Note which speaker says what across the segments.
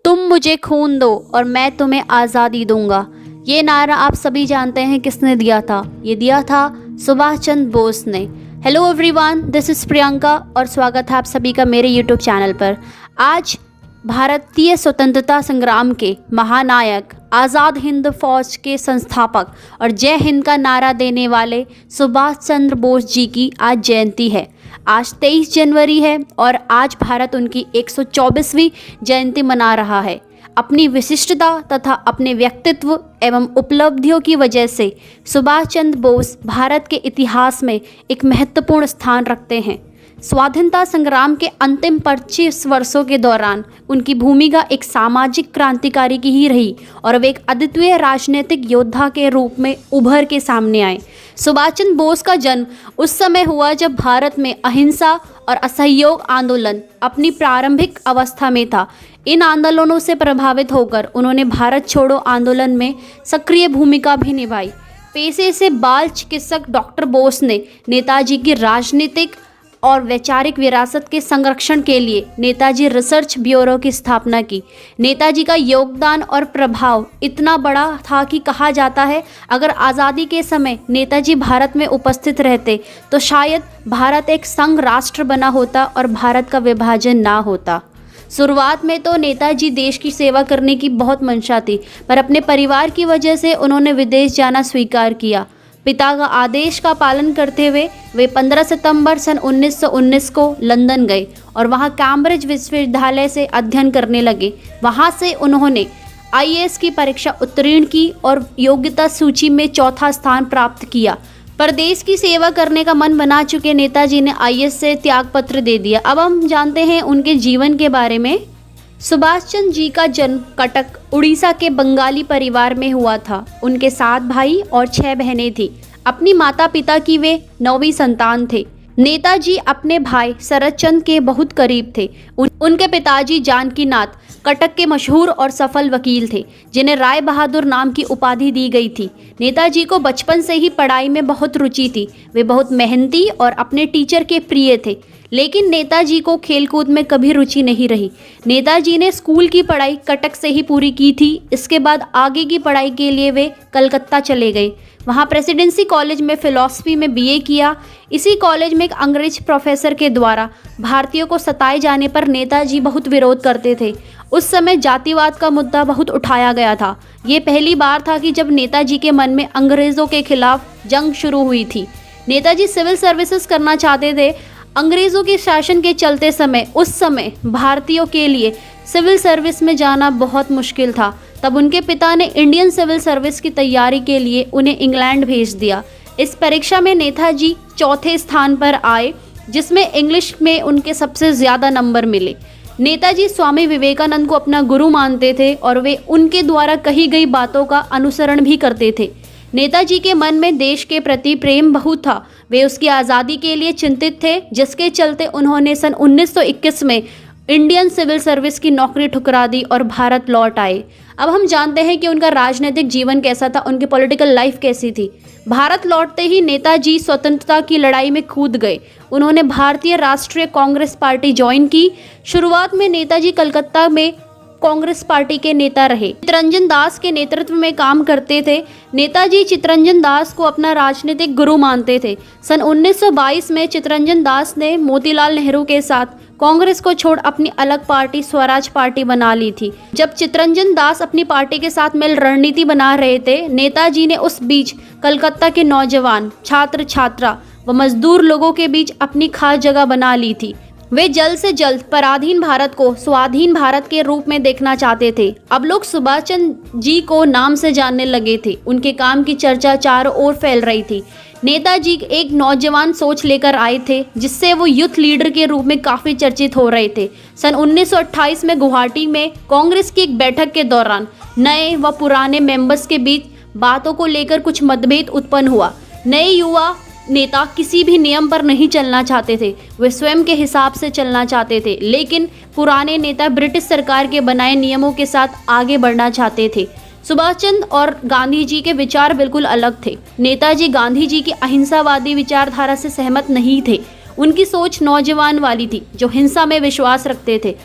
Speaker 1: तुम मुझे खून दो और मैं तुम्हें आज़ादी दूंगा। ये नारा आप सभी जानते हैं किसने दिया था। ये दिया था सुभाष चंद्र बोस ने। Hello everyone, this is Priyanka और स्वागत है आप सभी का मेरे यूट्यूब चैनल पर। आज भारतीय स्वतंत्रता संग्राम के महानायक, आज़ाद हिंद फौज के संस्थापक और जय हिंद का नारा देने वाले सुभाष चंद्र बोस जी की आज जयंती है। आज 23 जनवरी है और आज भारत उनकी 124वीं जयंती मना रहा है। अपनी विशिष्टता तथा अपने व्यक्तित्व एवं उपलब्धियों की वजह से सुभाष चंद्र बोस भारत के इतिहास में एक महत्वपूर्ण स्थान रखते हैं। स्वाधीनता संग्राम के अंतिम 25 वर्षों के दौरान उनकी भूमिका एक सामाजिक क्रांतिकारी की ही रही और वे एक अद्वितीय राजनीतिक योद्धा के रूप में उभर के सामने आए। सुभाष चंद्र बोस का जन्म उस समय हुआ जब भारत में अहिंसा और असहयोग आंदोलन अपनी प्रारंभिक अवस्था में था। इन आंदोलनों से प्रभावित होकर उन्होंने भारत छोड़ो आंदोलन में सक्रिय भूमिका भी निभाई। पेशे से बाल चिकित्सक डॉक्टर बोस ने नेताजी की राजनीतिक और वैचारिक विरासत के संरक्षण के लिए नेताजी रिसर्च ब्यूरो की स्थापना की। नेताजी का योगदान और प्रभाव इतना बड़ा था कि कहा जाता है अगर आज़ादी के समय नेताजी भारत में उपस्थित रहते तो शायद भारत एक संघ राष्ट्र बना होता और भारत का विभाजन ना होता। शुरुआत में तो नेताजी देश की सेवा करने की बहुत मंशा थी, पर अपने परिवार की वजह से उन्होंने विदेश जाना स्वीकार किया। पिता का आदेश का पालन करते हुए वे 15 सितंबर सन 1919 को लंदन गए और वहां कैम्ब्रिज विश्वविद्यालय से अध्ययन करने लगे। वहां से उन्होंने आईएएस की परीक्षा उत्तीर्ण की और योग्यता सूची में चौथा स्थान प्राप्त किया। प्रदेश की सेवा करने का मन बना चुके नेताजी ने आईएएस से त्यागपत्र दे दिया। अब हम जानते हैं उनके जीवन के बारे में। सुभाष चंद्र जी का जन्म कटक, उड़ीसा के बंगाली परिवार में हुआ था। उनके 7 भाई और 6 बहनें थीं। अपनी माता पिता की वे 9वीं संतान थे। नेताजी अपने भाई शरद चंद्र के बहुत करीब थे। उनके पिताजी जानकीनाथ कटक के मशहूर और सफल वकील थे, जिन्हें राय बहादुर नाम की उपाधि दी गई थी। नेताजी को बचपन से ही पढ़ाई में बहुत रुचि थी। वे बहुत मेहनती और अपने टीचर के प्रिय थे, लेकिन नेताजी को खेलकूद में कभी रुचि नहीं रही। नेताजी ने स्कूल की पढ़ाई कटक से ही पूरी की थी। इसके बाद आगे की पढ़ाई के लिए वे कलकत्ता चले गए। वहाँ प्रेसिडेंसी कॉलेज में फिलॉसफी में बीए किया। इसी कॉलेज में एक अंग्रेज प्रोफेसर के द्वारा भारतीयों को सताए जाने पर नेताजी बहुत विरोध करते थे। उस समय जातिवाद का मुद्दा बहुत उठाया गया था। ये पहली बार था कि जब नेताजी के मन में अंग्रेज़ों के खिलाफ जंग शुरू हुई थी। नेताजी सिविल सर्विसेज करना चाहते थे। अंग्रेज़ों के शासन के चलते उस समय भारतीयों के लिए सिविल सर्विस में जाना बहुत मुश्किल था। तब उनके पिता ने इंडियन सिविल सर्विस की तैयारी के लिए उन्हें इंग्लैंड भेज दिया। इस परीक्षा में नेताजी चौथे स्थान पर आए, जिसमें इंग्लिश में उनके सबसे ज़्यादा नंबर मिले। नेताजी स्वामी विवेकानंद को अपना गुरु मानते थे और वे उनके द्वारा कही गई बातों का अनुसरण भी करते थे। नेताजी के मन में देश के प्रति प्रेम बहुत था। वे उसकी आज़ादी के लिए चिंतित थे, जिसके चलते उन्होंने सन 1921 में इंडियन सिविल सर्विस की नौकरी ठुकरा दी और भारत लौट आए। अब हम जानते हैं कि उनका राजनीतिक जीवन कैसा था, उनकी पॉलिटिकल लाइफ कैसी थी। भारत लौटते ही नेताजी स्वतंत्रता की लड़ाई में कूद गए। उन्होंने भारतीय राष्ट्रीय कांग्रेस पार्टी ज्वाइन की। शुरुआत में नेताजी कलकत्ता में कांग्रेस पार्टी के नेता रहे। चित्तरंजन दास के नेतृत्व में काम करते थे। नेताजी चित्तरंजन दास को अपना राजनीतिक गुरु मानते थे। सन 1922 में चित्तरंजन दास ने मोतीलाल नेहरू के साथ कांग्रेस को छोड़ अपनी अलग पार्टी स्वराज पार्टी बना ली थी। जब चित्तरंजन दास अपनी पार्टी के साथ मिल रणनीति बना रहे थे, नेताजी ने उस बीच कलकत्ता के नौजवान, छात्र छात्रा व मजदूर लोगों के बीच अपनी खास जगह बना ली थी। वे जल्द से जल्द पराधीन भारत को स्वाधीन भारत के रूप में देखना चाहते थे। अब लोग सुभाष चंद्र जी को नाम से जानने लगे थे। उनके काम की चर्चा चारों ओर फैल रही थी। नेताजी एक नौजवान सोच लेकर आए थे, जिससे वो यूथ लीडर के रूप में काफ़ी चर्चित हो रहे थे। सन 1928 में गुवाहाटी में कांग्रेस की एक बैठक के दौरान नए व पुराने मेंबर्स के बीच बातों को लेकर कुछ मतभेद उत्पन्न हुआ। नए युवा नेता किसी भी नियम पर नहीं चलना चाहते थे, वे स्वयं के हिसाब से चलना चाहते थे, लेकिन पुराने नेता ब्रिटिश सरकार के बनाए नियमों के साथ आगे बढ़ना चाहते थे। सुभाष चंद्र और गांधी जी के विचार बिल्कुल अलग थे। नेताजी गांधी जी की अहिंसावादी विचारधारा से सहमत नहीं थे। उनकी सोच नौजवान वाली थी, जो हिंसा में विश्वास रखते थे।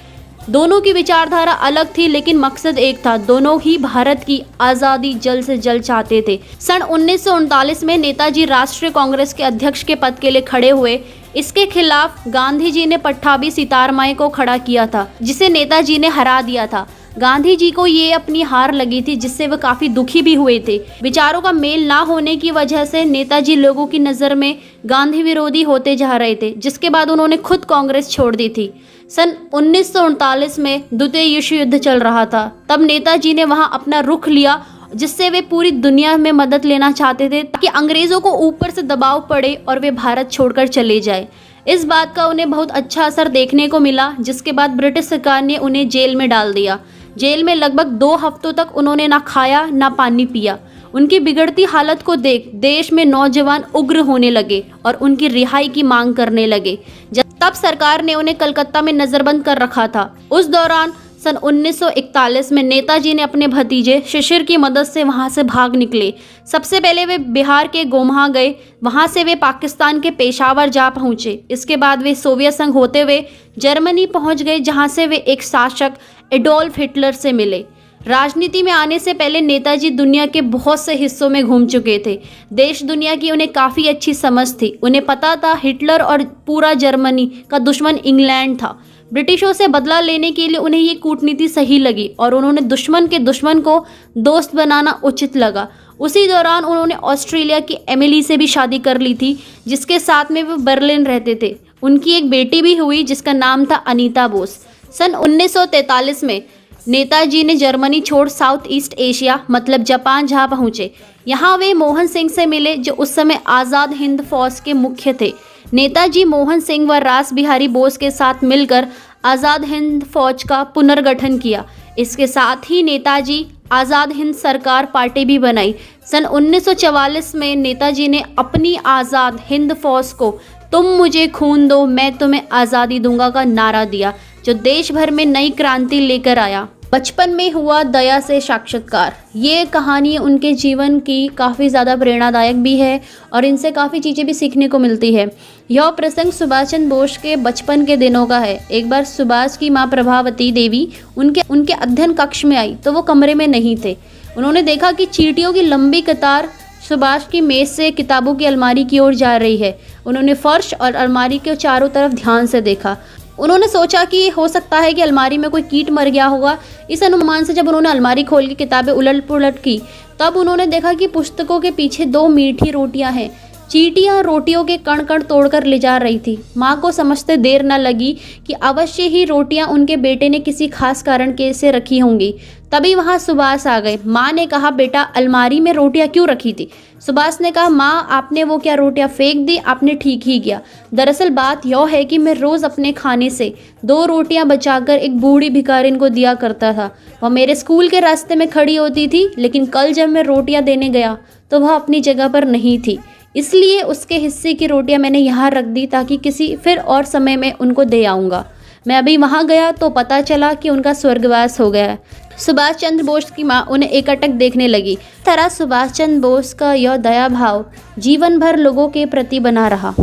Speaker 1: दोनों की विचारधारा अलग थी, लेकिन मकसद एक था। दोनों ही भारत की आज़ादी जल्द से जल्द चाहते थे। सन 1939 में नेताजी राष्ट्रीय कांग्रेस के अध्यक्ष के पद के लिए खड़े हुए। इसके खिलाफ गांधी जी ने पट्टाभी सितारमई को खड़ा किया था, जिसे नेताजी ने हरा दिया था। गांधी जी को ये अपनी हार लगी थी, जिससे वह काफी दुखी भी हुए थे। विचारों का मेल ना होने की वजह से नेताजी लोगों की नज़र में गांधी विरोधी होते जा रहे थे, जिसके बाद उन्होंने खुद कांग्रेस छोड़ दी थी। सन 1939 में द्वितीय विश्व युद्ध चल रहा था। तब नेताजी ने वहां अपना रुख लिया, जिससे वे पूरी दुनिया में मदद लेना चाहते थे, ताकि अंग्रेज़ों को ऊपर से दबाव पड़े और वे भारत छोड़कर चले जाए। इस बात का उन्हें बहुत अच्छा असर देखने को मिला, जिसके बाद ब्रिटिश सरकार ने उन्हें जेल में डाल दिया। जेल में लगभग 2 हफ्तों तक उन्होंने ना खाया ना पानी पिया। उनकी बिगड़ती हालत को देख देश में नौजवान उग्र होने लगे और उनकी रिहाई की मांग करने लगे। तब सरकार ने उन्हें कलकत्ता में नजरबंद कर रखा था। उस दौरान सन 1941 में नेताजी ने अपने भतीजे शिशिर की मदद से वहां से भाग निकले। सबसे पहले वे बिहार के गोमहा गए। वहां से वे पाकिस्तान के पेशावर जा पहुंचे। इसके बाद वे सोवियत संघ होते हुए जर्मनी पहुंच गए, जहां से वे एक शासक एडोल्फ हिटलर से मिले। राजनीति में आने से पहले नेताजी दुनिया के बहुत से हिस्सों में घूम चुके थे। देश दुनिया की उन्हें काफ़ी अच्छी समझ थी। उन्हें पता था हिटलर और पूरा जर्मनी का दुश्मन इंग्लैंड था। ब्रिटिशों से बदला लेने के लिए उन्हें ये कूटनीति सही लगी और उन्होंने दुश्मन के दुश्मन को दोस्त बनाना उचित लगा। उसी दौरान उन्होंने ऑस्ट्रेलिया की एमिली से भी शादी कर ली थी, जिसके साथ में वो बर्लिन रहते थे। उनकी एक बेटी भी हुई, जिसका नाम था अनीता बोस। सन 1943 में नेताजी ने जर्मनी छोड़ साउथ ईस्ट एशिया मतलब जापान जा पहुंचे। यहाँ वे मोहन सिंह से मिले, जो उस समय आज़ाद हिंद फौज के मुख्य थे। नेताजी मोहन सिंह व रास बिहारी बोस के साथ मिलकर आज़ाद हिंद फौज का पुनर्गठन किया। इसके साथ ही नेताजी आज़ाद हिंद सरकार पार्टी भी बनाई। सन 1944 में नेताजी ने अपनी आज़ाद हिंद फौज को तुम मुझे खून दो मैं तुम्हें आज़ादी दूंगा का नारा दिया, जो देश भर में नई क्रांति लेकर आया। बचपन में हुआ दया से साक्षात्कार। ये कहानी उनके जीवन की काफ़ी ज़्यादा प्रेरणादायक भी है और इनसे काफ़ी चीज़ें भी सीखने को मिलती है। यह प्रसंग सुभाष चंद्र बोस के बचपन के दिनों का है। एक बार सुभाष की माँ प्रभावती देवी उनके अध्ययन कक्ष में आई तो वो कमरे में नहीं थे। उन्होंने देखा कि चींटियों की लंबी कतार सुभाष की मेज से किताबों की अलमारी की ओर जा रही है। उन्होंने फर्श और अलमारी के चारों तरफ ध्यान से देखा। उन्होंने सोचा कि हो सकता है कि अलमारी में कोई कीट मर गया होगा। इस अनुमान से जब उन्होंने अलमारी खोल के किताबें उलट पुलट की, तब उन्होंने देखा कि पुस्तकों के पीछे 2 मीठी रोटियां हैं। चींटियां रोटियों के कण कण तोड़कर ले जा रही थी। माँ को समझते देर न लगी कि अवश्य ही रोटियां उनके बेटे ने किसी खास कारण के से रखी होंगी। तभी वहाँ सुभाष आ गए। माँ ने कहा, बेटा अलमारी में रोटियां क्यों रखी थी? सुभाष ने कहा, माँ आपने वो क्या रोटियां फेंक दी? आपने ठीक ही किया। दरअसल बात यह है कि मैं रोज़ अपने खाने से 2 रोटियां बचाकर एक बूढ़ी भिखारिन को दिया करता था। वह मेरे स्कूल के रास्ते में खड़ी होती थी, लेकिन कल जब मैं रोटियां देने गया तो वह अपनी जगह पर नहीं थी। इसलिए उसके हिस्से की रोटियां मैंने यहाँ रख दी ताकि किसी फिर और समय में उनको दे आऊँगा। मैं अभी वहाँ गया तो पता चला कि उनका स्वर्गवास हो गया है। सुभाष चंद्र बोस की माँ उन्हें एकटक देखने लगी। इस तरह सुभाष चंद्र बोस का यह दया भाव जीवन भर लोगों के प्रति बना रहा।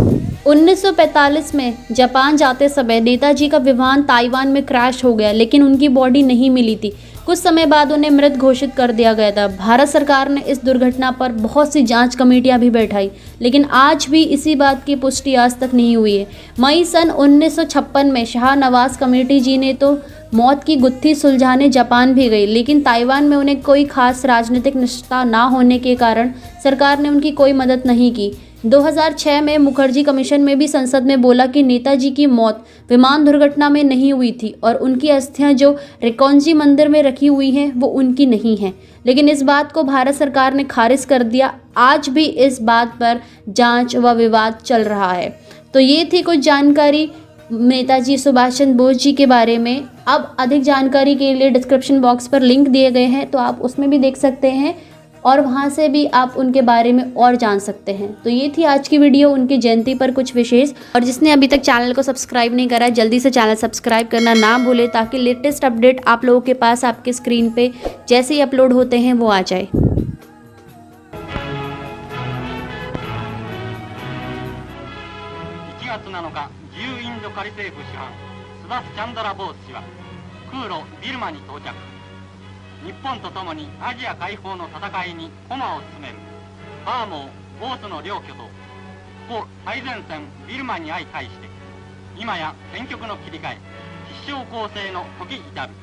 Speaker 1: 1945 में जापान जाते समय नेताजी का विमान ताइवान में क्रैश हो गया, लेकिन उनकी बॉडी नहीं मिली थी। कुछ समय बाद उन्हें मृत घोषित कर दिया गया था। भारत सरकार ने इस दुर्घटना पर बहुत सी जांच कमेटियां भी बैठाई, लेकिन आज भी इसी बात की पुष्टि आज तक नहीं हुई है। मई सन 1956 में शाहनवाज कमेटी जी ने तो मौत की गुत्थी सुलझाने जापान भी गई, लेकिन ताइवान में उन्हें कोई खास राजनीतिक निष्ठा ना होने के कारण सरकार ने उनकी कोई मदद नहीं की। 2006 में मुखर्जी कमीशन में भी संसद में बोला कि नेताजी की मौत विमान दुर्घटना में नहीं हुई थी और उनकी अस्थियां जो रिकॉन्जी मंदिर में रखी हुई हैं वो उनकी नहीं हैं, लेकिन इस बात को भारत सरकार ने खारिज कर दिया। आज भी इस बात पर जांच व विवाद चल रहा है। तो ये थी कुछ जानकारी नेताजी सुभाष चंद्र बोस जी के बारे में। अब अधिक जानकारी के लिए डिस्क्रिप्शन बॉक्स पर लिंक दिए गए हैं, तो आप उसमें भी देख सकते हैं और वहाँ से भी आप उनके बारे में और जान सकते हैं। तो ये थी आज की वीडियो उनकी जयंती पर कुछ विशेष। और जिसने अभी तक चैनल को सब्सक्राइब नहीं करा है, जल्दी से चैनल सब्सक्राइब करना ना भूले, ताकि लेटेस्ट अपडेट आप लोगों के पास आपके स्क्रीन पे जैसे ही अपलोड होते हैं वो आ जाए।
Speaker 2: 1月7日、自由インド仮政府主犯、スダス・チャンドラ・ボース氏は空路ビルマに到着。日本と共にアジア解放の戦いに駒を進めるバーモー、ボースの両巨頭、故最前線ビルマに相対して、今や戦局の切り替え、必勝攻勢の時至る。